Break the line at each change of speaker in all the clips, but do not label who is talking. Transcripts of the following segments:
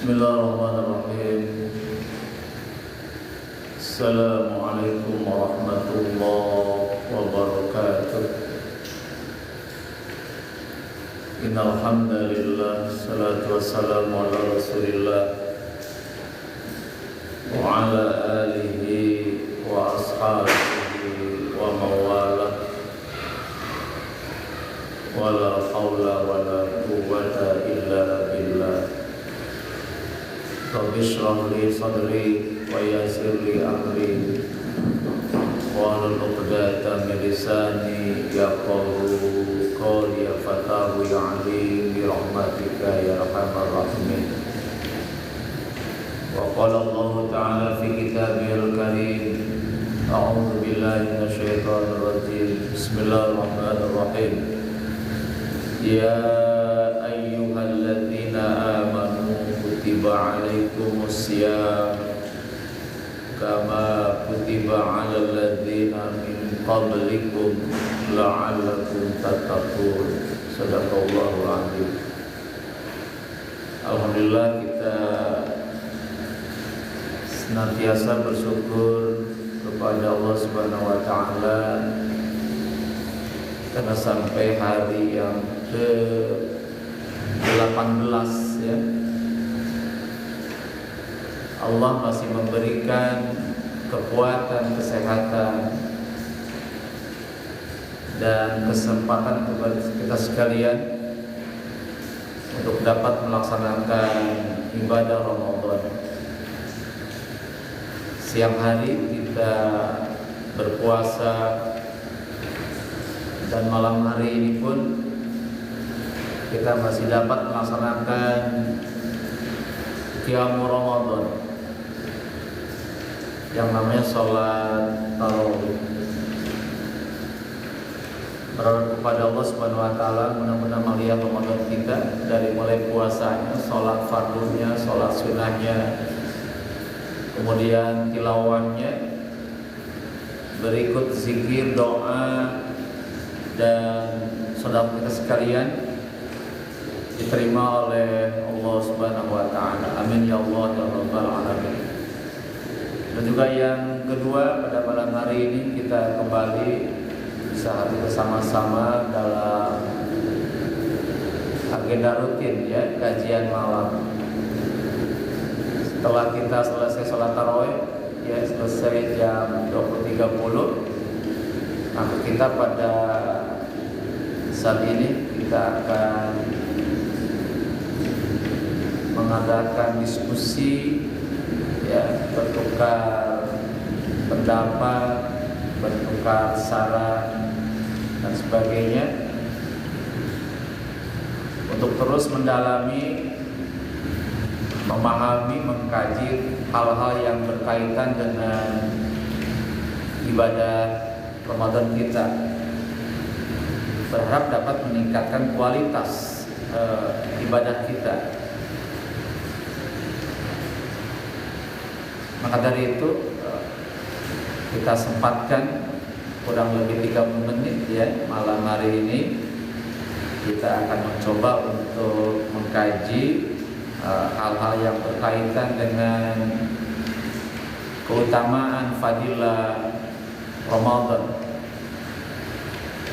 Bismillahirrahmanirrahim. Assalamualaikum warahmatullahi wabarakatuh. Innal hamdalillah, salatu wassalamu ala Rasulillah wa ala alihi wa ashabihi wa mawalah. Wala haula wala quwwata illa billah. Rabbi shrah li sadri wa yassir li amri wahlul 'uqdatam min lisani yafqahu qawli fatahu ya alim bi rahmatika ya arhamar rahimin. Wa qala Allah ta'ala fi kitabihil karim, a'udzu billahi minasyaitonir rajim. Bismillahirrahmanirrahim. Ya ayyuhalladzina amanu kutiba alaikumus syiyam kama kutiba alal ladzina min qablikum la'allakum tattaqun. Shadaqallahul azim. Alhamdulillah, kita senantiasa bersyukur kepada Allah Subhanahu wa taala karena sampai hari yang ke-18 ya, Allah masih memberikan kekuatan, kesehatan dan kesempatan kepada kita sekalian untuk dapat melaksanakan ibadah Ramadan. Siang hari kita berpuasa dan malam hari ini pun kita masih dapat melaksanakan qiyamul Ramadan yang namanya sholat tarawih. Berharap kepada Allah Subhanahu wa taala mudah-mudahan melihat Ramadan kita dari mulai puasanya, sholat fardunya, sholat sunnahnya, kemudian tilawahnya, berikut zikir, doa dan sedekah kita sekalian diterima oleh Allah Subhanahu wa taala. Amin ya Allah ya rabbal alamin. Dan juga yang kedua, pada malam hari ini kita kembali bisa hadir bersama-sama dalam agenda rutin ya, kajian malam. Setelah kita selesai sholat tarawih ya, selesai jam 20.30, maka kita pada saat ini kita akan mengadakan diskusi ya, bertukar pendapat, bertukar saran dan sebagainya untuk terus mendalami, memahami, mengkaji hal-hal yang berkaitan dengan ibadah Ramadan kita. Berharap dapat meningkatkan kualitas ibadah kita. Maka dari itu kita sempatkan kurang lebih 30 menit ya malam hari ini kita akan mencoba untuk mengkaji hal-hal yang berkaitan dengan keutamaan fadilah Ramadan.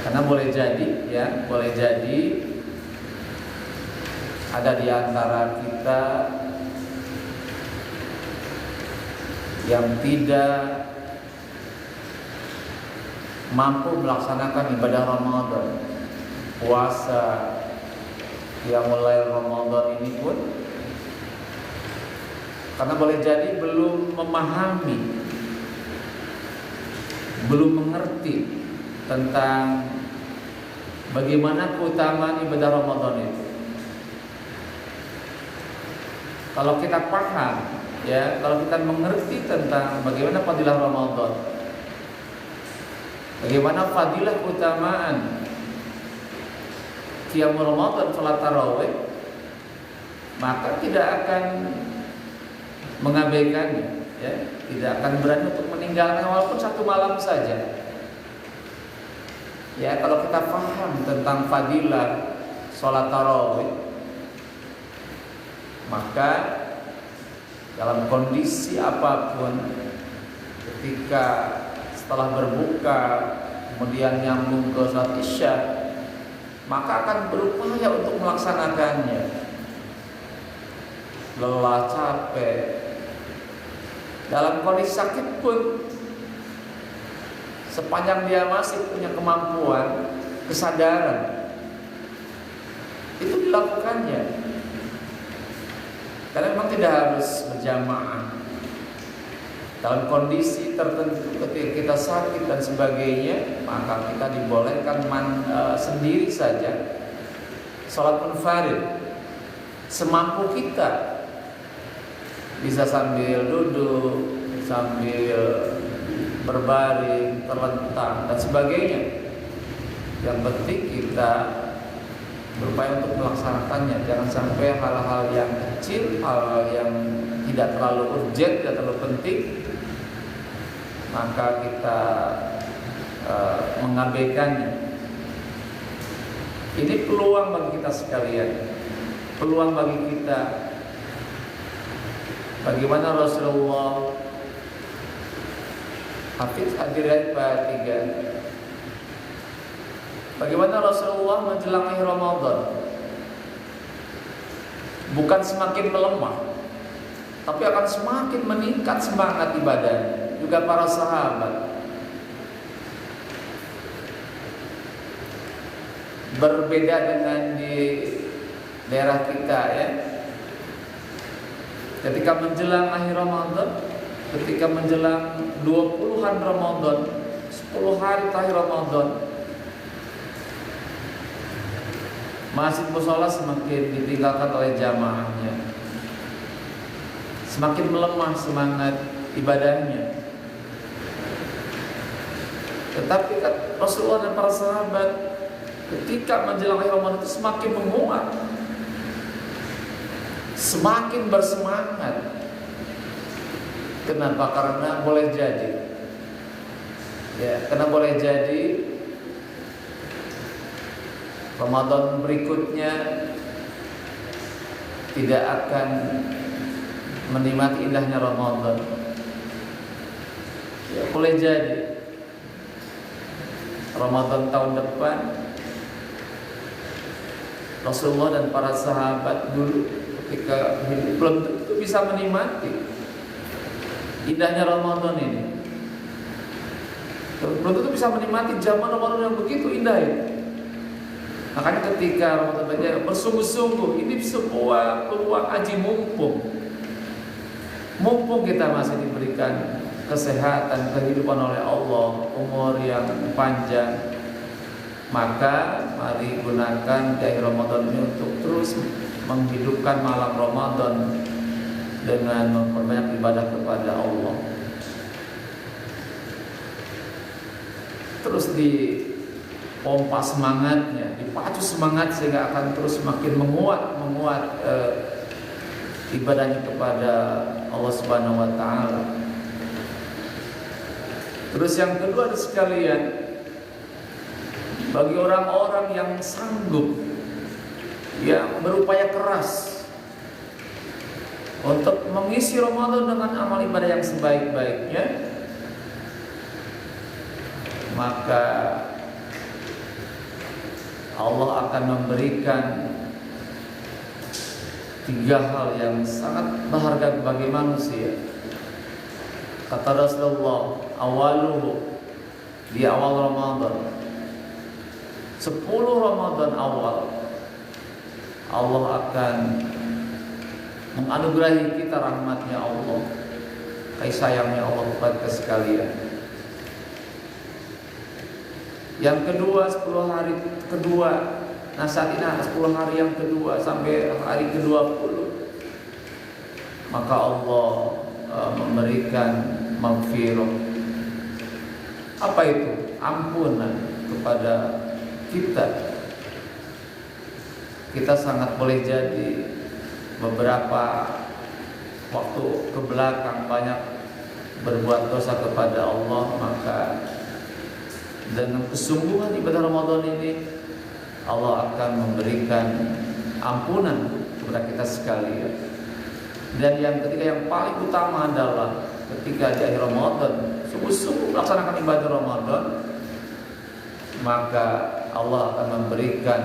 Karena boleh jadi ya, boleh jadi ada di antara kita yang tidak mampu melaksanakan ibadah Ramadan, puasa yang mulai Ramadan ini pun karena boleh jadi belum memahami, belum mengerti tentang bagaimana keutamaan ibadah Ramadan itu. Kalau kita paham ya, kalau kita mengerti tentang bagaimana fadilah Ramadan, bagaimana fadilah keutamaan qiyamul Ramadan, salat tarawih, maka tidak akan mengabaikannya ya, tidak akan berani untuk meninggalkan walaupun satu malam saja. Ya, kalau kita paham tentang fadilah salat tarawih, maka dalam kondisi apapun, ketika setelah berbuka kemudian nyambung ke salat Isya, maka akan berupaya untuk melaksanakannya. Lelah, capek, dalam kondisi sakit pun, sepanjang dia masih punya kemampuan, kesadaran, itu dilakukannya. Karena memang tidak harus berjamaah. Dalam kondisi tertentu ketika kita sakit dan sebagainya, maka kita dibolehkan sendiri saja salat munfarid semampu kita. Bisa sambil duduk, sambil berbaring, terlentang dan sebagainya. Yang penting kita berupaya untuk melaksanakannya. Jangan sampai hal-hal yang kecil, hal-hal yang tidak terlalu urgent, tidak terlalu penting, maka kita mengabaikannya. Ini peluang bagi kita sekalian, peluang bagi kita. Bagaimana Rasulullah, Hafiz hadirin perhatikan, bagaimana Rasulullah menjelang akhir Ramadan bukan semakin melemah, tapi akan semakin meningkat semangat ibadahnya. Juga para sahabat berbeda dengan di daerah kita ya. Ketika menjelang akhir Ramadan, ketika menjelang 20-an Ramadan, 10 hari terakhir Ramadan, masjid mushola semakin ditinggalkan oleh jamaahnya, semakin melemah semangat ibadahnya. Tetapi Rasulullah dan para sahabat ketika menjelang akhir Ramadan itu semakin menguat, semakin bersemangat. Kenapa? Karena boleh jadi, karena boleh jadi Ramadan berikutnya tidak akan menikmati indahnya Ramadan. Boleh jadi Ramadan tahun depan Rasulullah dan para sahabat dulu ketika belum tentu bisa menikmati indahnya Ramadan ini. Belum tentu bisa menikmati zaman Ramadan yang begitu indah ya. Makanya ketika Ramadan banyak bersungguh-sungguh, ini sebuah peluang aji mumpung. Mumpung kita masih diberikan kesehatan, kehidupan oleh Allah, umur yang panjang, maka mari gunakan di akhir Ramadan ini untuk terus menghidupkan malam Ramadan dengan memperbanyak ibadah kepada Allah. Terus dipompa semangatnya, dipacu semangat sehingga akan terus semakin menguat ibadahnya kepada Allah Subhanahu wa taala. Terus yang kedua sekalian, bagi orang-orang yang sanggup, yang berupaya keras untuk mengisi Ramadan dengan amal ibadah yang sebaik-baiknya, maka Allah akan memberikan 3 hal yang sangat berharga bagi manusia. Kata Rasulullah, awaluhu, di awal Ramadan, 10 Ramadan awal, Allah akan menganugerahi kita rahmatnya Allah, kasih sayangnya Allah kepada kita sekalian. Yang kedua, 10 hari kedua, nah saat ini 10 hari yang kedua sampai hari ke-20, maka Allah memberikan maghfirah. Apa itu? Ampunan kepada kita. Kita sangat boleh jadi beberapa waktu ke belakang banyak berbuat dosa kepada Allah, maka dengan kesungguhan ibadah Ramadan ini Allah akan memberikan ampunan kepada kita sekalian. Dan yang ketiga yang paling utama adalah ketika di akhir Ramadan sungguh-sungguh melaksanakan ibadah Ramadan, maka Allah akan memberikan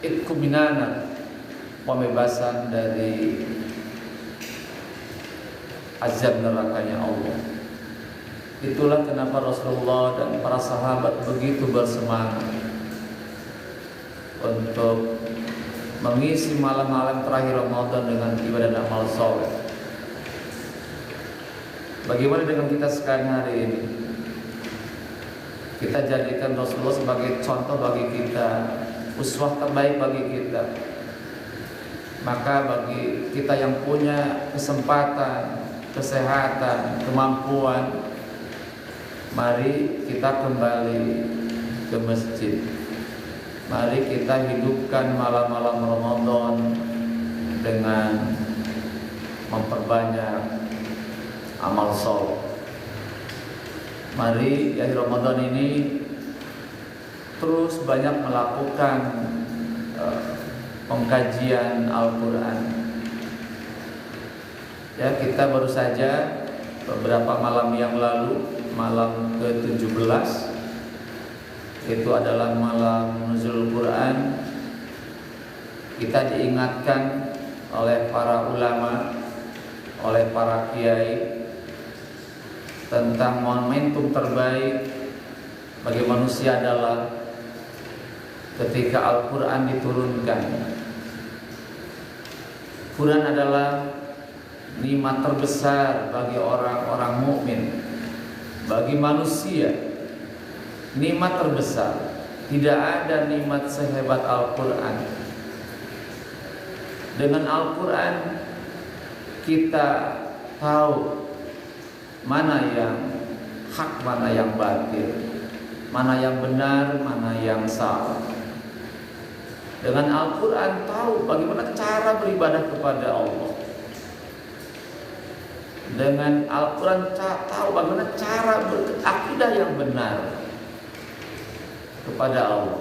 itqu minana, pembebasan dari azab nerakanya Allah. Itulah kenapa Rasulullah dan para sahabat begitu bersemangat untuk mengisi malam-malam terakhir Ramadan dengan ibadah dan amal soleh. Bagaimana dengan kita sekarang hari ini? Kita jadikan Rasulullah sebagai contoh bagi kita, uswah terbaik bagi kita. Maka bagi kita yang punya kesempatan, kesehatan, kemampuan, mari kita kembali ke masjid. Mari kita hidupkan malam-malam Ramadan dengan memperbanyak amal soleh. Mari di akhir Ramadan ini terus banyak melakukan pengkajian Al-Quran. Ya, kita baru saja beberapa malam yang lalu, malam ke-17, itu adalah malam nuzul Quran. Kita diingatkan oleh para ulama, oleh para kiai tentang momentum terbaik bagi manusia adalah ketika Al-Quran diturunkan. Quran adalah nikmat terbesar bagi orang-orang mukmin, bagi manusia. Nikmat terbesar. Tidak ada nikmat sehebat Al-Quran. Dengan Al-Quran kita tahu mana yang hak, mana yang batil, mana yang benar, mana yang salah. Dengan Al-Quran tahu bagaimana cara beribadah kepada Allah. Dengan Al-Quran tahu bagaimana cara berakidah yang benar kepada Allah.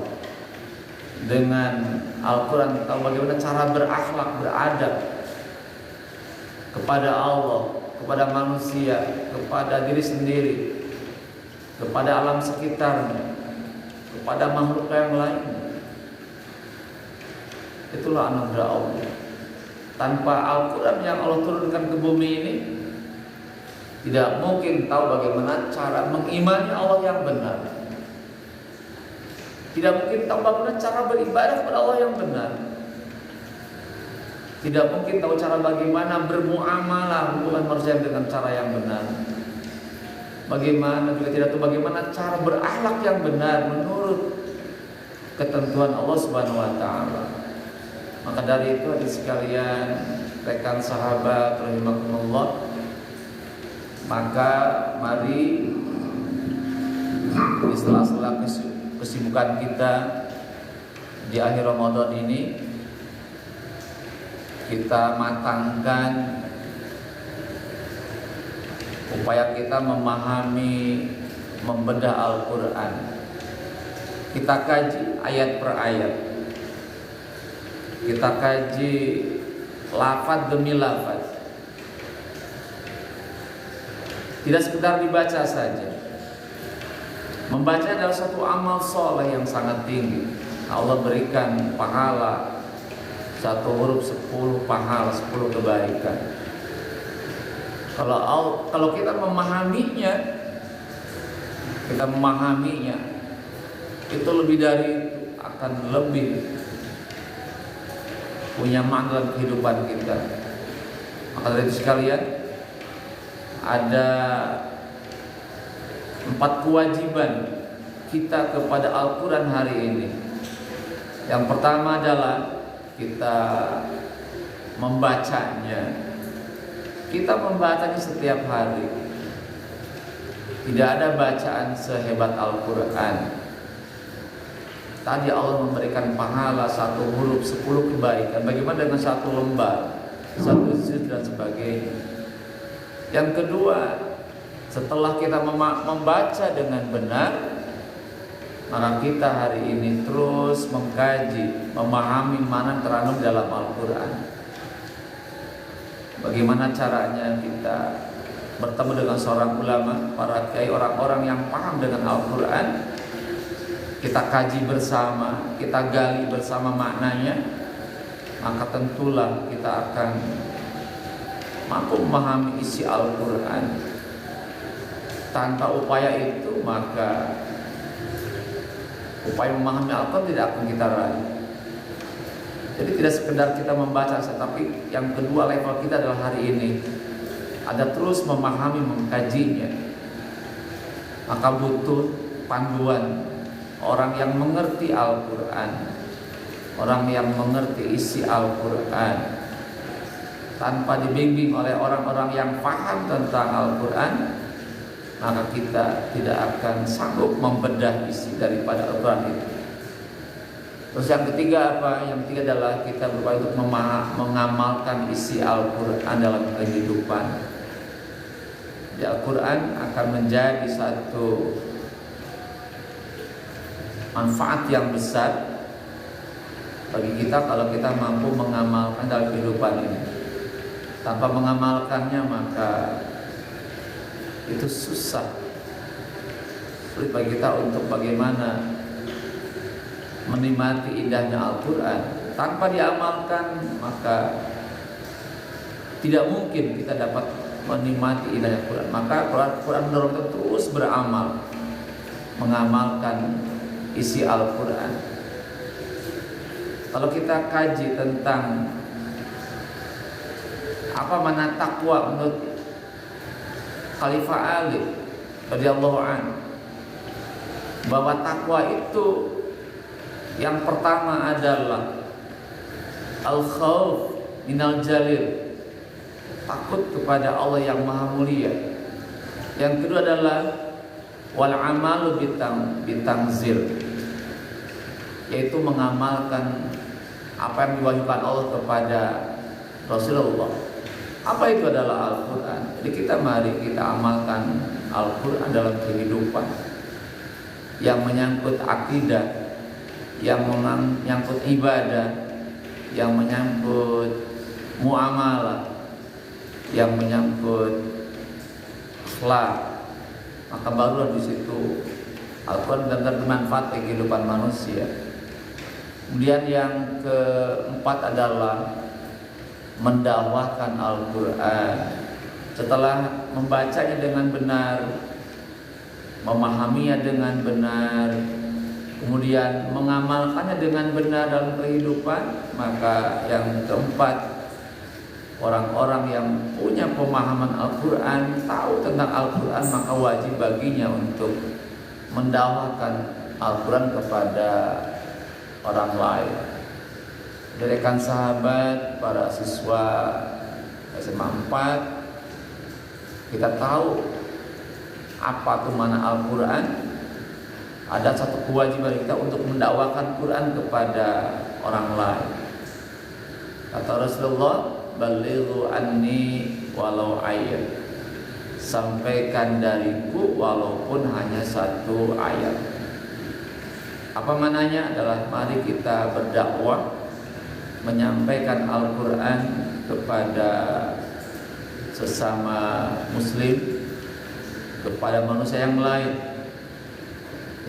Dengan Al-Quran tahu bagaimana cara berakhlak, beradab kepada Allah, kepada manusia, kepada diri sendiri, kepada alam sekitarnya, kepada makhluk yang lain. Itulah anugerah Allah. Tanpa Al-Quran yang Allah turunkan ke bumi ini, tidak mungkin tahu bagaimana cara mengimani Allah yang benar. Tidak mungkin tahu bagaimana cara beribadah kepada Allah yang benar. Tidak mungkin tahu cara bagaimana bermuamalah hubungan manusia dengan cara yang benar. Bagaimana juga tidak tahu bagaimana cara berakhlak yang benar menurut ketentuan Allah Subhanahu wa taala. Maka dari itu hadirin sekalian, rekan sahabat rahimakumullah, maka mari di sela-sela kesibukan kita di akhir Ramadan ini, kita matangkan upaya kita memahami, membedah Al-Quran. Kita kaji ayat per ayat, kita kaji lafaz demi lafaz. Tidak sekedar dibaca saja. Membaca adalah satu amal soleh yang sangat tinggi. Allah berikan pahala, satu huruf 10 pahala, 10 kebaikan. Kalau kita memahaminya, itu lebih dari itu, akan lebih punya makna dalam kehidupan kita. Maka dari itu sekalian, ada 4 kewajiban kita kepada Al-Quran hari ini. Yang pertama adalah kita membacanya. Kita membacanya setiap hari. Tidak ada bacaan sehebat Al-Quran. Tadi Allah memberikan pahala satu huruf 10 kebaikan. Bagaimana dengan satu lembar, satu juz dan sebagainya. Yang kedua, setelah kita membaca dengan benar, maka kita hari ini terus mengkaji, memahami mana terkandung dalam Al-Quran. Bagaimana caranya kita bertemu dengan seorang ulama, para kiai, orang-orang yang paham dengan Al-Quran. Kita kaji bersama, kita gali bersama maknanya, maka tentulah kita akan mampu memahami isi Al-Quran. Tanpa upaya itu, maka upaya memahami Al-Quran tidak akan kita raih. Jadi tidak sekedar kita membaca, tetapi yang kedua level kita adalah hari ini ada terus memahami, mengkajinya. Maka butuh panduan orang yang mengerti Al-Quran, orang yang mengerti isi Al-Quran. Tanpa dibimbing oleh orang-orang yang paham tentang Al-Quran, maka kita tidak akan sanggup membedah isi daripada Al-Quran itu. Terus yang ketiga apa? Yang ketiga adalah kita berupaya untuk mengamalkan isi Al-Quran dalam kehidupan. Di Al-Quran akan menjadi satu manfaat yang besar bagi kita kalau kita mampu mengamalkan dalam kehidupan ini. Tanpa mengamalkannya maka itu susah. Sulit bagi kita untuk bagaimana menikmati indahnya Al-Quran. Tanpa diamalkan maka tidak mungkin kita dapat menikmati indahnya Al-Quran. Maka Al-Quran mendorong kita terus beramal, mengamalkan isi Al-Quran. Kalau kita kaji tentang apa makna takwa menurut Khalifah Ali radhiyallahu anhu, bahwa takwa itu yang pertama adalah al-khauf minal jalil, takut kepada Allah yang maha mulia. Yang kedua adalah wal amalu bitangzil, yaitu mengamalkan apa yang diwahyukan Allah kepada Rasulullah. Apa itu adalah Al-Quran? Jadi mari kita amalkan Al-Quran dalam kehidupan yang menyangkut akidah, yang menyangkut ibadah, yang menyangkut muamalah, yang menyangkut akhlak. Maka barulah di situ Al-Quran benar-benar bermanfaat bagi kehidupan manusia. Kemudian yang keempat adalah mendakwahkan Al-Quran. Setelah membacanya dengan benar, memahaminya dengan benar, kemudian mengamalkannya dengan benar dalam kehidupan, maka yang keempat, orang-orang yang punya pemahaman Al-Quran, tahu tentang Al-Quran, maka wajib baginya untuk mendakwahkan Al-Quran kepada orang lain. Dari rekan sahabat, para siswa SMA 4, kita tahu apa itu makna Al-Quran. Ada satu kewajiban kita untuk mendakwakan Quran kepada orang lain. Kata Rasulullah, balighu anni walau ayat, sampaikan dariku walaupun hanya satu ayat. Apa maknanya? Adalah mari kita berdakwah, menyampaikan Al-Quran kepada sesama muslim, kepada manusia yang lain.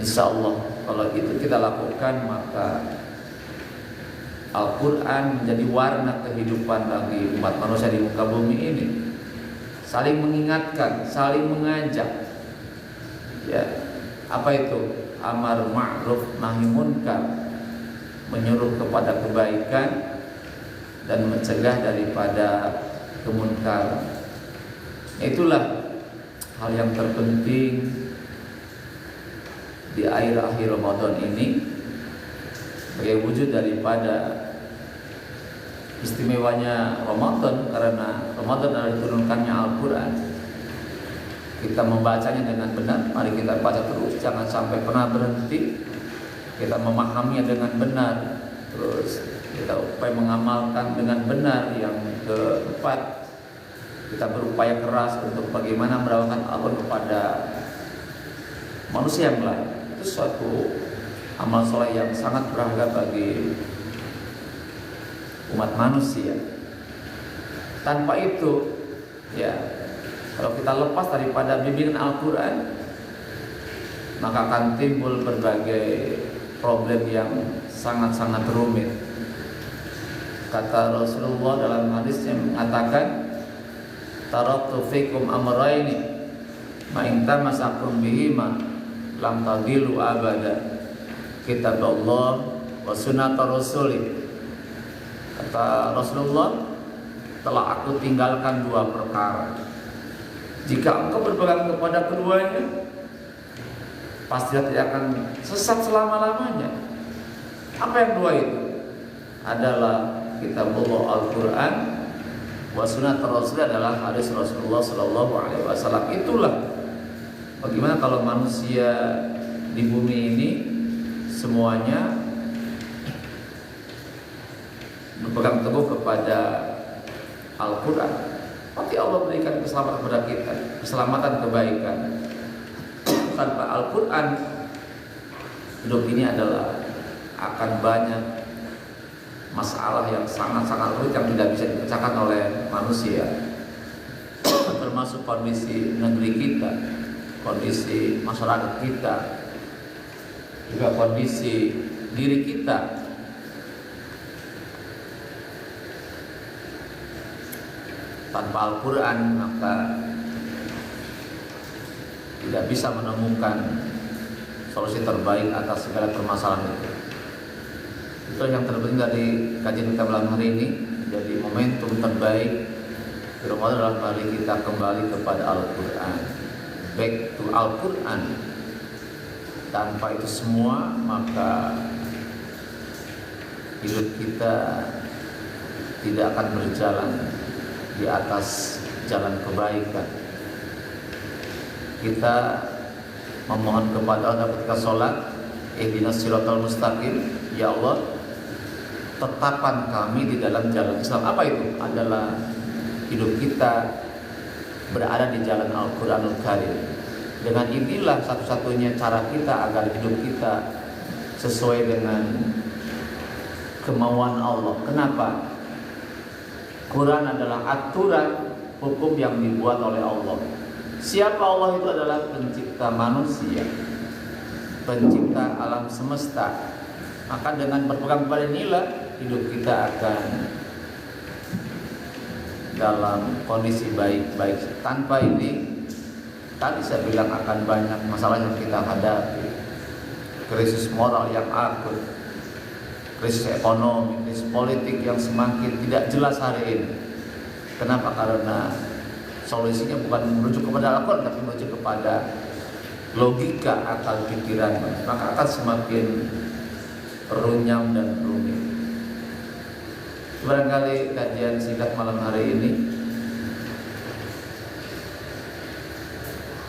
Insya Allah kalau itu kita lakukan, maka Al-Quran menjadi warna kehidupan bagi umat manusia di muka bumi ini. Saling mengingatkan, saling mengajak. Ya, apa itu? Amar ma'ruf nahi munkar, menyuruh kepada kebaikan dan mencegah daripada kemunkaran. Itulah hal yang terpenting di akhir-akhir Ramadan ini, sebagai wujud daripada istimewanya Ramadan, karena Ramadan adalah diturunkannya Al-Quran. Kita membacanya dengan benar, mari kita baca terus, jangan sampai pernah berhenti. Kita memahaminya dengan benar, terus kita upaya mengamalkan dengan benar. Yang keempat, kita berupaya keras untuk bagaimana merawakan Al-Quran kepada manusia yang lain. Itu suatu amal soleh yang sangat berharga bagi umat manusia. Tanpa itu, ya, kalau kita lepas daripada bimbingan Al-Quran, maka akan timbul berbagai problem yang sangat-sangat rumit. Kata Rasulullah dalam hadisnya mengatakan, taraktu fikum amrayni ma in tamasakum bihima lam tadillu abada, kitab Allah wa sunnata rasulih. Kata Rasulullah, telah aku tinggalkan dua perkara. Jika engkau berpegang kepada keduanya, pasti tidak akan sesat selama-lamanya. Apa yang dua itu? Adalah kitabullah Al-Quran wa sunnat Rasul, adalah hadis Rasulullah Sallallahu Alaihi Wasallam. Itulah bagaimana kalau manusia di bumi ini semuanya berpegang teguh kepada Al-Quran, pasti Allah berikan keselamatan kepada kita, keselamatan, kebaikan. Tanpa Al-Quran, hidup ini adalah akan banyak masalah yang sangat-sangat rumit yang tidak bisa dipecahkan oleh manusia, termasuk kondisi negeri kita, kondisi masyarakat kita, juga kondisi diri kita. Tanpa Al-Quran maka tidak bisa menemukan solusi terbaik atas segala permasalahan itu. Itu yang terpenting dari kajian kita malam hari ini. Jadi momentum terbaik di Ramadan dalam hari kita kembali kepada Al-Quran, back to Al-Quran. Tanpa itu semua maka hidup kita tidak akan berjalan di atas jalan kebaikan. Kita memohon kepada Allah ketika sholat, ihdinas siratal mustaqim, ya Allah, tetapkan kami di dalam jalan Islam. Apa itu? Adalah hidup kita berada di jalan Al-Quranul Karim. Dengan inilah satu-satunya cara kita agar hidup kita sesuai dengan kemauan Allah. Kenapa? Quran adalah aturan hukum yang dibuat oleh Allah. Siapa Allah? Itu adalah pencipta manusia, pencipta alam semesta. Maka dengan berpegang pada inilah hidup kita akan dalam kondisi baik-baik. Tanpa ini, tadi saya bilang akan banyak masalah yang kita hadapi. Krisis moral yang akut, krisis ekonomi, krisis politik yang semakin tidak jelas hari ini. Kenapa? Karena solusinya bukan merujuk kepada Al-Quran, tapi merujuk kepada logika akal pikiran. Maka akan semakin runyam dan rumit. Barangkali kajian singkat malam hari ini,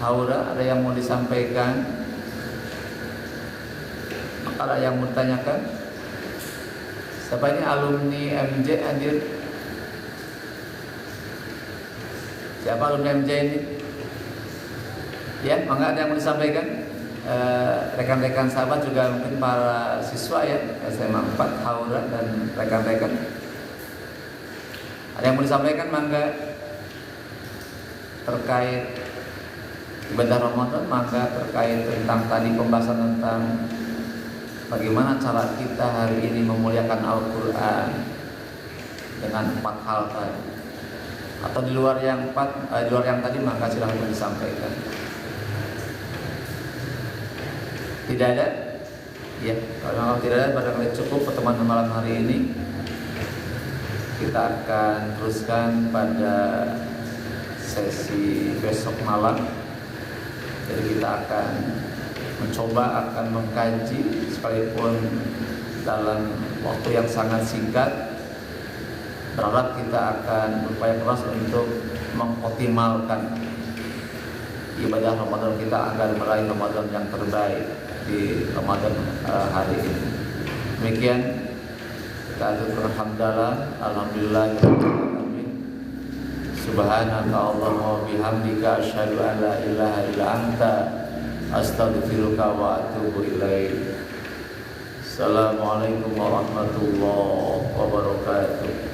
Haura, ada yang mau disampaikan? Ada yang mau ditanyakan? Siapa ini alumni MJ hadir? Siapa alumni MJ ini? Ya, maka ada yang mau disampaikan? Rekan-rekan sahabat juga mungkin para siswa ya SMA 4 Haura dan rekan-rekan, ada yang mau disampaikan? Maka terkait ibadah Ramadan, maka terkait tentang tadi pembahasan tentang bagaimana cara kita hari ini memuliakan Al-Quran dengan 4 hal tadi, atau di luar yang tadi, maka silahkan disampaikan. Tidak ada? Ya, kalau tidak ada, barangkali cukup pertemuan malam hari ini. Kita akan teruskan pada sesi besok malam. Jadi kita akan mencoba mengkaji sekalipun dalam waktu yang sangat singkat. Berharap kita akan berupaya keras untuk mengoptimalkan ibadah Ramadan kita agar meraih Ramadan yang terbaik di Ramadan hari ini. Demikian kita aturkan alhamdulillah. Subhanaka Allahumma bihamdika asyhadu an la ilaha illa anta astaghfiruka wa atubu ilaik. Assalamualaikum warahmatullahi wabarakatuh.